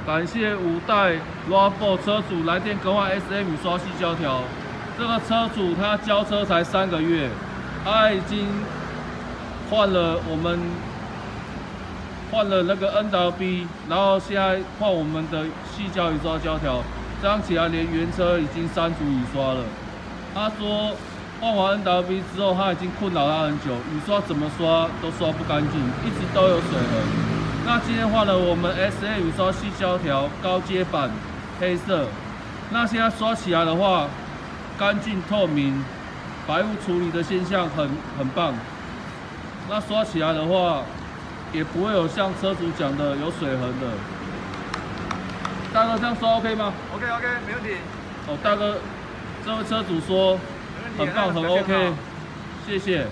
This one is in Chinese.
感谢5代 RAV4 车主来电更换 SM 雨刷细胶条。这个车主他交车才3个月，他已经换了那个 NWB， 然后现在换我们的细胶雨刷胶条，这样起来连原车已经3组雨刷了。他说换完 NWB 之后，他已经困扰他很久，雨刷怎么刷都刷不干净，一直都有水痕。那今天换了我们 SA 雨刷细胶条高阶版黑色，那现在刷起来的话，干净透明，白雾处理的现象很棒。那刷起来的话，也不会有像车主讲的有水痕的。大哥这样刷 OK 吗 ？OK， 没问题。哦，大哥，这位车主说很棒，很 OK， 谢谢。